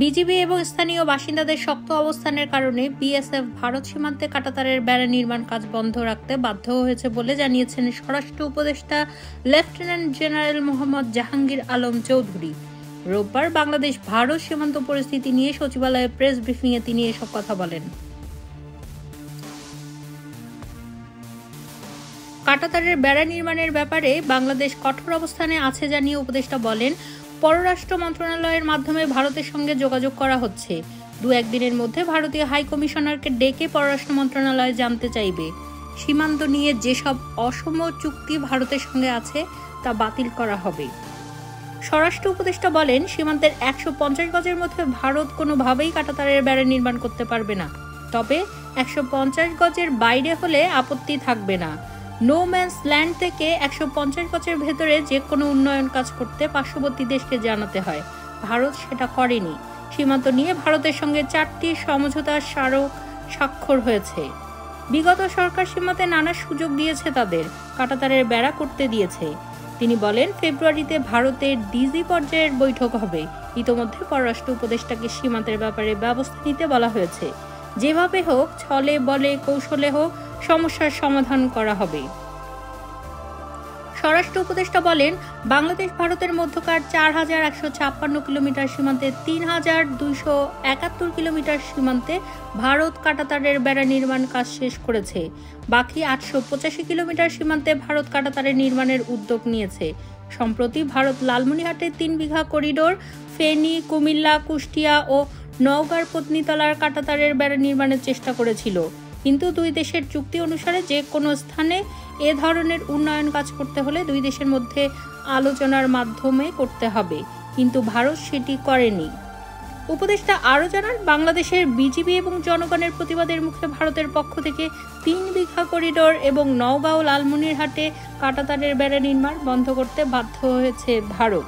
BGB এবং স্থানীয় বাসিন্দাদের শক্ত অবস্থানের কারণে বিএসএফ ভারত সীমান্তে কাঁটাতারের বেড়া নির্মাণ কাজ বন্ধ রাখতে বাধ্য হয়েছে বলে জানিয়েছেন স্বরাষ্ট্র উপদেষ্টা লেফটেন্যান্ট জেনারেল মোহাম্মদ জাহাঙ্গীর আলম চৌধুরী। রোববার বাংলাদেশ ভারত সীমান্ত পরিস্থিতি নিয়ে সচিবালয়ে প্রেস ব্রিফিংয়ে তিনি এসব কথা বলেন। কাঁটাতারের বেড়া নির্মাণের ব্যাপারে বাংলাদেশ কঠোর অবস্থানে আছে জানিয়ে উপদেষ্টা বলেন, পররাষ্ট্র মন্ত্রণালয়ের মাধ্যমে ভারতের সঙ্গে যোগাযোগ করা হচ্ছে। 2-1 দিনের মধ্যে ভারতীয় হাই কমিশনারকে ডেকে পররাষ্ট্র মন্ত্রণালয় জানতে চাইবে সীমান্ত নিয়ে যেসব অসম চুক্তি ভারতের সঙ্গে আছে তা বাতিল করা হবে। স্বরাষ্ট্র উপদেষ্টা বলেন, সীমান্তের 150 গজের মধ্যে ভারত কোনোভাবেই কাঁটাতারের বেড়া নির্মাণ করতে পারবে না, তবে 150 গজের বাইরে হলে আপত্তি থাকবে না। নো ম্যানস ল্যান্ড থেকে 150 গজের ভেতরে যে কোনো উন্নয়ন কাজ করতে পার্শ্ববর্তী দেশকে জানাতে হয়। ভারত সেটা করেনি। সীমান্ত নিয়ে ভারতের সঙ্গে 4টি সমঝোতা স্মারক স্বাক্ষর হয়েছে। বিগত সরকার সীমান্তে নানা সুযোগ দিয়েছে, তাদের কাঁটাতারের বেড়া করতে দিয়েছে। তিনি বলেন, ফেব্রুয়ারিতে ভারতের ডিজি পর্যায়ের বৈঠক হবে। ইতোমধ্যে পররাষ্ট্র উপদেষ্টাকে সীমান্তের ব্যাপারে ব্যবস্থা নিতে বলা হয়েছে। যেভাবে হোক, ছলে বলে কৌশলে হোক, সমস্যার সমাধান করা হবে। স্বরাষ্ট্র উপদেষ্টা বলেন, বাংলাদেশ ভারতের মধ্যকার 4156 কিলোমিটার সীমান্তে 3271 কিলোমিটার সীমান্তে ভারত কাঁটাতারের বেড়া নির্মাণ কাজ শেষ করেছে। বাকি 885 কিলোমিটার সীমান্তে ভারত কাঁটাতারের নির্মাণের উদ্যোগ নিয়েছে। সম্প্রতি ভারত লালমনিরহাটে 3 বিঘা করিডোর, ফেনী, কুমিল্লা, কুষ্টিয়া ও নওগাঁর পত্নীতলার কাঁটাতারের বেড়া নির্মাণের চেষ্টা করেছিল, কিন্তু 2 দেশের চুক্তি অনুসারে যে কোনো স্থানে এ ধরনের উন্নয়ন কাজ করতে হলে 2 দেশের মধ্যে আলোচনার মাধ্যমে করতে হবে, কিন্তু ভারত সেটি করেনি। উপদেষ্টা আরও জানান, বাংলাদেশের বিজিবি এবং জনগণের প্রতিবাদের মুখে ভারতের পক্ষ থেকে 3 বিঘা করিডোর এবং নওগাঁ ও লালমনিরহাটে কাঁটাতারের বেড়া নির্মাণ বন্ধ করতে বাধ্য হয়েছে ভারত।